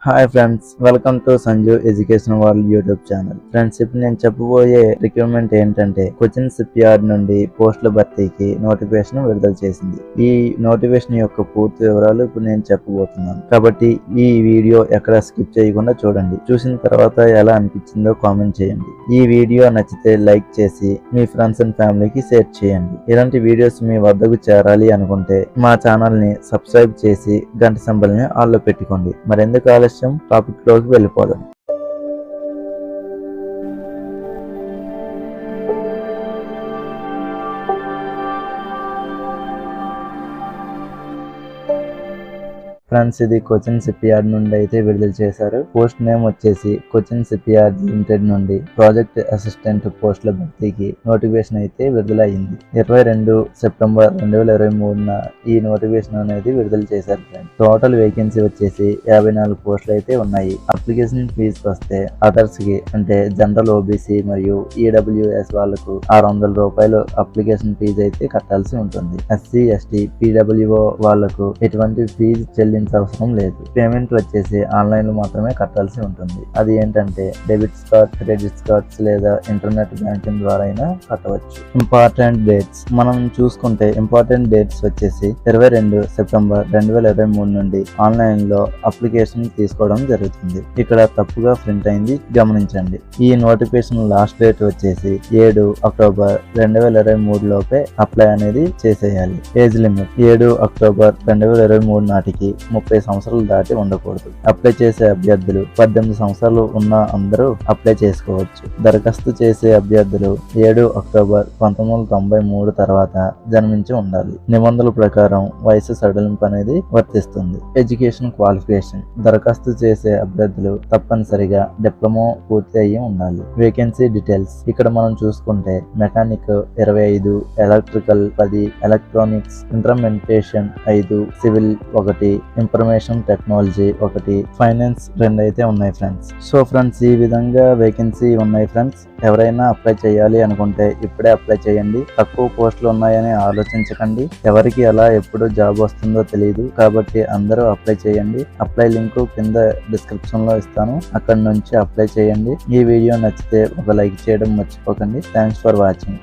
Hi friends, welcome to Sanju education world YouTube channel. Friends, ఇప్పుడు నేను చెప్పబోయే రిక్రూట్మెంట్ ఏంటంటే కొచిన్ షిప్యార్డ్ నుండి పోస్టుల భర్తీకి నోటిఫికేషన్ విడుదల చేసింది. ఈ నోటిఫికేషన్ యొక్క పూర్తి వివరాలు ఇప్పుడు నేను చెప్పబోతున్నాను. కాబట్టి ఈ వీడియో ఎక్కడ స్కిప్ చేయకుండా చూడండి. చూసిన తర్వాత ఎలా అనిపించిందో కామెంట్ చేయండి. ఈ వీడియో నచ్చితే లైక్ చేసి మీ ఫ్రెండ్స్ అండ్ ఫ్యామిలీకి షేర్ చేయండి. ఇలాంటి వీడియోస్ మీ వద్దకు చేరాలి అనుకుంటే మా ఛానల్ ని సబ్స్క్రైబ్ చేసి గంట సింబల్ ని ఆల్లో పెట్టుకోండి. మరెందుకు ఆలస్యం, టాపిక్ లోకి వెళ్ళిపోదాం. ఫ్రెండ్స్, ఇది కొచిన్ షిప్యార్డ్ నుండి అయితే విడుదల చేశారు. పోస్ట్ నేమ్ వచ్చేసి కొచిన్ షిప్యార్డ్ లిమిటెడ్ నుండి ప్రాజెక్ట్ అసిస్టెంట్ పోస్టుల భర్తీకి నోటిఫికేషన్ అయితే విడుదల అయింది. 22 సెప్టెంబర్ 2023న ఈ నోటిఫికేషన్ అనేది విడుదల చేశారు. ఫ్రెండ్స్, టోటల్ వేకెన్సీ వచ్చేసి 54 పోస్టులు అయితే ఉన్నాయి. అప్లికేషన్ ఫీజు వస్తే అదర్స్ కి అంటే జనరల్, ఓబీసీ మరియు ఈడబ్ల్యూఎస్ వాళ్లకు 600 రూపాయలు అప్లికేషన్ ఫీజు అయితే కట్టాల్సి ఉంటుంది. ఎస్సీ, ఎస్టీ, పీడబ్ల్యూఓ వాళ్లకు ఎటువంటి ఫీజు అవసరం లేదు. పేమెంట్ వచ్చేసి ఆన్లైన్ లో మాత్రమే కట్టాల్సి ఉంటుంది. అది ఏంటంటే డెబిట్ కార్డ్, క్రెడిట్ కార్డ్స్ లేదా ఇంటర్నెట్ బ్యాంకింగ్ ద్వారా అయినా కట్టవచ్చు. ఇంపార్టెంట్ డేట్స్ మనం చూసుకుంటే ఇంపార్టెంట్ డేట్స్ వచ్చేసి 22 సెప్టెంబర్ 2023 నుండి ఆన్లైన్ లో అప్లికేషన్ తీసుకోవడం జరుగుతుంది. ఇక్కడ తప్పుగా ప్రింట్ అయింది, గమనించండి. ఈ నోటిఫికేషన్ లాస్ట్ డేట్ వచ్చేసి 7 అక్టోబర్ 2023 లోపే అప్లై అనేది చేసేయాలి. ఏజ్ లిమిట్ 7 అక్టోబర్ 2023 నాటికి 30 సంవత్సరాలు దాటి ఉండకూడదు. అప్లై చేసే అభ్యర్థులు 18 సంవత్సరాలు ఉన్న అందరూ అప్లై చేసుకోవచ్చు. దరఖాస్తు చేసే అభ్యర్థులు 7 అక్టోబర్ 1993 తర్వాత జన్మించి ఉండాలి. నిబంధనల ప్రకారం వయసు సడలింపు అనేది వర్తిస్తుంది. ఎడ్యుకేషన్ క్వాలిఫికేషన్ దరఖాస్తు చేసే అభ్యర్థులు తప్పనిసరిగా డిప్లొమా పూర్తి అయ్యి ఉండాలి. వేకెన్సీ డీటెయిల్స్ ఇక్కడ మనం చూసుకుంటే mechanic 25, electrical 10, electronics instrumentation 5, civil 1, information technology 1, finance 2 అయితే ఉన్నాయి. ఫ్రెండ్స్, సో ఫ్రెండ్స్, ఈ విధంగా వేకెన్సీ ఉన్నాయి. ఫ్రెండ్స్, ఎవరైనా అప్లై చేయాలి అనుకుంటే ఇప్పుడే అప్లై చేయండి. తక్కువ పోస్టులు ఉన్నాయని ఆలోచించకండి. ఎవరికి ఎలా ఎప్పుడు జాబ్ వస్తుందో తెలియదు. కాబట్టి అందరూ అప్లై చేయండి. అప్లై లింక్ కింద డిస్క్రిప్షన్ లో ఇస్తాను, అక్కడ నుంచి అప్లై చేయండి. ఈ వీడియో నచ్చితే ఒక లైక్ చేయడం మర్చిపోకండి. Thanks for watching.